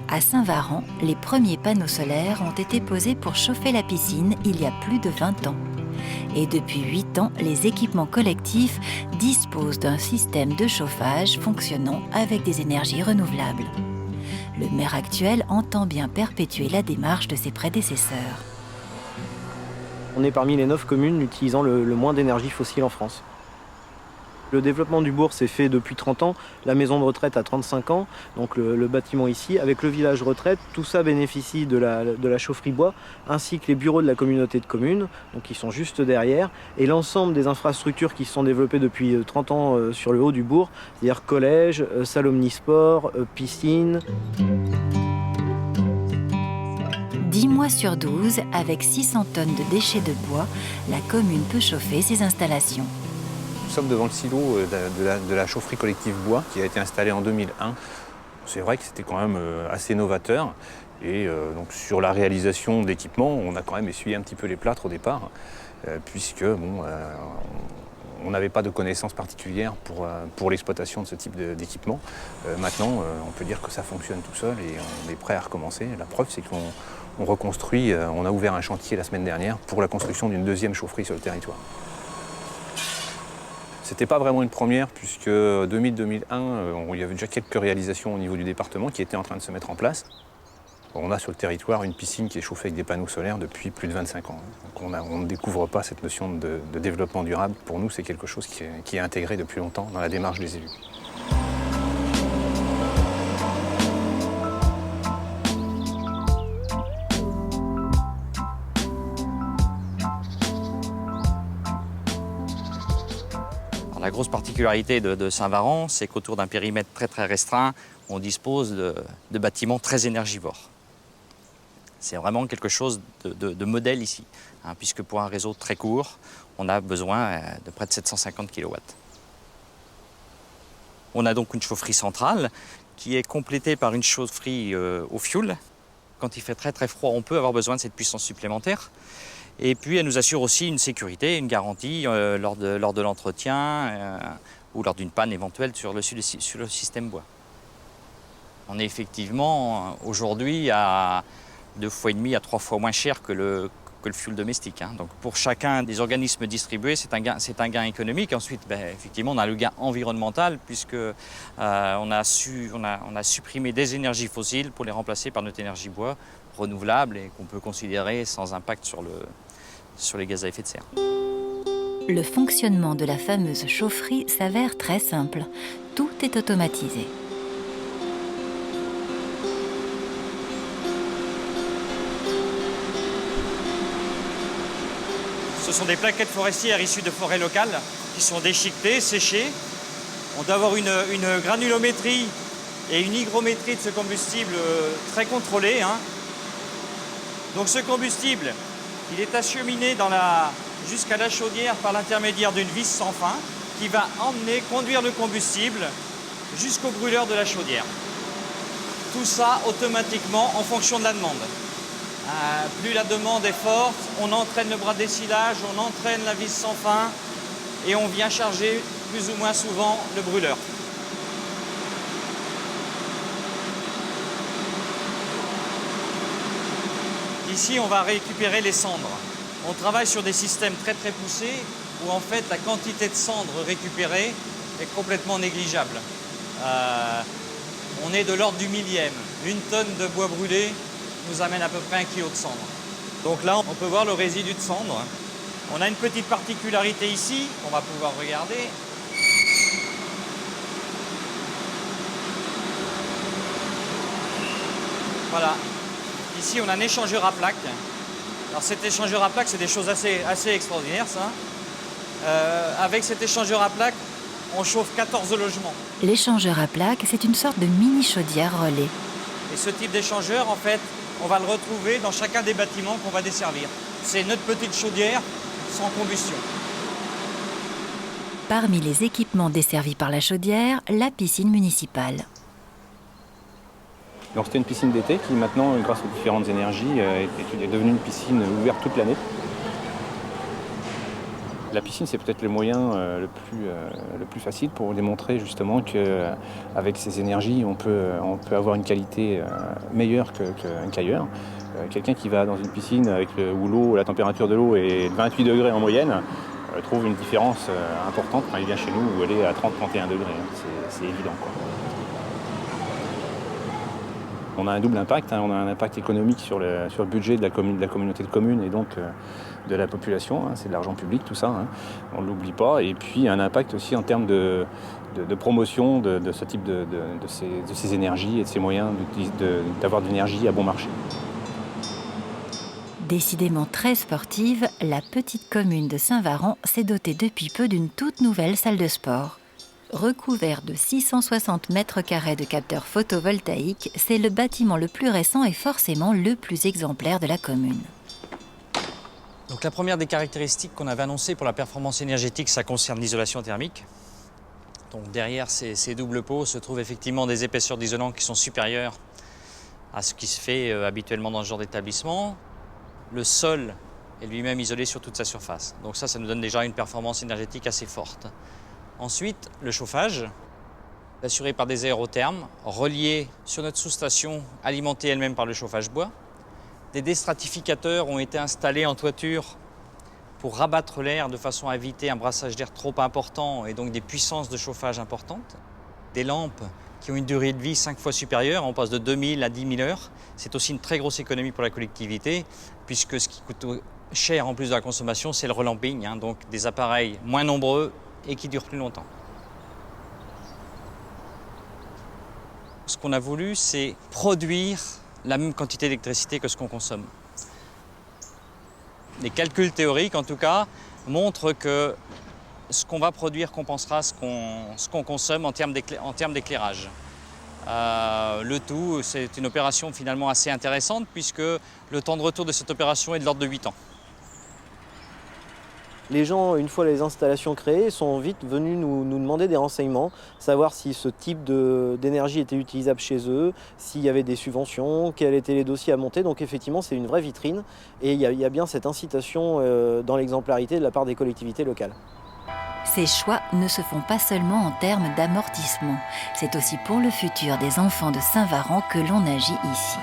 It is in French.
À Saint-Varan, les premiers panneaux solaires ont été posés pour chauffer la piscine il y a plus de 20 ans. Et depuis 8 ans, les équipements collectifs disposent d'un système de chauffage fonctionnant avec des énergies renouvelables. Le maire actuel entend bien perpétuer la démarche de ses prédécesseurs. On est parmi les 9 communes utilisant le moins d'énergie fossile en France. Le développement du bourg s'est fait depuis 30 ans, la maison de retraite à 35 ans, donc le bâtiment ici, avec le village retraite, tout ça bénéficie de la chaufferie bois, ainsi que les bureaux de la communauté de communes, donc qui sont juste derrière, et l'ensemble des infrastructures qui se sont développées depuis 30 ans sur le haut du bourg, c'est-à-dire collège, salle omnisport, piscine. 10 mois sur 12, avec 600 tonnes de déchets de bois, la commune peut chauffer ses installations. Nous sommes devant le silo de la chaufferie collective bois qui a été installée en 2001. C'est vrai que c'était quand même assez novateur. Et donc sur la réalisation d'équipements, on a quand même essuyé un petit peu les plâtres au départ, puisque on n'avait pas de connaissances particulières pour l'exploitation de ce type d'équipement. Maintenant, on peut dire que ça fonctionne tout seul et on est prêt à recommencer. La preuve, c'est qu'on reconstruit, on a ouvert un chantier la semaine dernière pour la construction d'une deuxième chaufferie sur le territoire. C'était pas vraiment une première puisque 2000-2001, il y avait déjà quelques réalisations au niveau du département qui étaient en train de se mettre en place. On a sur le territoire une piscine qui est chauffée avec des panneaux solaires depuis plus de 25 ans. Donc on ne découvre pas cette notion de développement durable. Pour nous, c'est quelque chose qui est intégré depuis longtemps dans la démarche des élus. La grosse particularité de Saint-Varan, c'est qu'autour d'un périmètre très restreint, on dispose de bâtiments très énergivores. C'est vraiment quelque chose de modèle ici, puisque pour un réseau très court, on a besoin de près de 750 kW. On a donc une chaufferie centrale qui est complétée par une chaufferie au fioul. Quand il fait très froid, on peut avoir besoin de cette puissance supplémentaire. Et puis, elle nous assure aussi une sécurité, une garantie lors de l'entretien ou lors d'une panne éventuelle sur le système bois. On est effectivement aujourd'hui à 2,5 fois à 3 fois moins cher que le fioul domestique. Donc, pour chacun des organismes distribués, c'est un gain économique. Ensuite, effectivement, on a le gain environnemental puisque on a supprimé des énergies fossiles pour les remplacer par notre énergie bois renouvelable et qu'on peut considérer sans impact sur les gaz à effet de serre. Le fonctionnement de la fameuse chaufferie s'avère très simple. Tout est automatisé. Ce sont des plaquettes forestières issues de forêts locales qui sont déchiquetées, séchées. On doit avoir une granulométrie et une hygrométrie de ce combustible très contrôlée. Donc ce combustible, il est acheminé jusqu'à la chaudière par l'intermédiaire d'une vis sans fin qui va conduire le combustible jusqu'au brûleur de la chaudière. Tout ça automatiquement en fonction de la demande. Plus la demande est forte, on entraîne le bras de dessilage, on entraîne la vis sans fin et on vient charger plus ou moins souvent le brûleur. Ici, on va récupérer les cendres. On travaille sur des systèmes très poussés où en fait la quantité de cendres récupérée est complètement négligeable. On est de l'ordre du millième. 1 tonne de bois brûlé nous amène à peu près 1 kilo de cendre. Donc là, on peut voir le résidu de cendre. On a une petite particularité ici qu'on va pouvoir regarder. Voilà. Ici, on a un échangeur à plaques. Alors cet échangeur à plaques, c'est des choses assez extraordinaires, ça. Avec cet échangeur à plaques, on chauffe 14 logements. L'échangeur à plaques, c'est une sorte de mini-chaudière relais. Et ce type d'échangeur, en fait, on va le retrouver dans chacun des bâtiments qu'on va desservir. C'est notre petite chaudière sans combustion. Parmi les équipements desservis par la chaudière, la piscine municipale. Donc c'était une piscine d'été qui maintenant, grâce aux différentes énergies, est devenue une piscine ouverte toute l'année. La piscine, c'est peut-être le moyen le plus facile pour démontrer justement qu'avec ces énergies, on peut avoir une qualité meilleure qu'ailleurs. Quelqu'un qui va dans une piscine où la température de l'eau est de 28 degrés en moyenne, trouve une différence importante quand il vient chez nous où elle est à 30-31 degrés. C'est évident, quoi. On a un double impact, on a un impact économique sur le budget de la communauté de communes et donc de la population, c'est de l'argent public tout ça, on ne l'oublie pas, et puis un impact aussi en termes de promotion de ce type de ces énergies et de ces moyens d'avoir de l'énergie à bon marché. Décidément très sportive, la petite commune de Saint-Varran s'est dotée depuis peu d'une toute nouvelle salle de sport. Recouvert de 660 mètres carrés de capteurs photovoltaïques, c'est le bâtiment le plus récent et forcément le plus exemplaire de la commune. Donc la première des caractéristiques qu'on avait annoncées pour la performance énergétique, ça concerne l'isolation thermique. Donc derrière ces doubles pots se trouvent effectivement des épaisseurs d'isolant qui sont supérieures à ce qui se fait habituellement dans ce genre d'établissement. Le sol est lui-même isolé sur toute sa surface. Donc ça nous donne déjà une performance énergétique assez forte. Ensuite, le chauffage, assuré par des aérothermes, reliés sur notre sous-station, alimentée elle-même par le chauffage bois. Des déstratificateurs ont été installés en toiture pour rabattre l'air de façon à éviter un brassage d'air trop important et donc des puissances de chauffage importantes. Des lampes qui ont une durée de vie 5 fois supérieure, on passe de 2000 à 10 000 heures. C'est aussi une très grosse économie pour la collectivité, puisque ce qui coûte cher en plus de la consommation, c'est le relamping, donc des appareils moins nombreux et qui durent plus longtemps. Ce qu'on a voulu, c'est produire la même quantité d'électricité que ce qu'on consomme. Les calculs théoriques, en tout cas, montrent que ce qu'on va produire compensera ce qu'on consomme en termes d'éclairage. Le tout, c'est une opération finalement assez intéressante puisque le temps de retour de cette opération est de l'ordre de 8 ans. Les gens, une fois les installations créées, sont vite venus nous demander des renseignements, savoir si ce type d'énergie était utilisable chez eux, s'il y avait des subventions, quels étaient les dossiers à monter. Donc effectivement, c'est une vraie vitrine et il y a bien cette incitation dans l'exemplarité de la part des collectivités locales. Ces choix ne se font pas seulement en termes d'amortissement. C'est aussi pour le futur des enfants de Saint-Varran que l'on agit ici.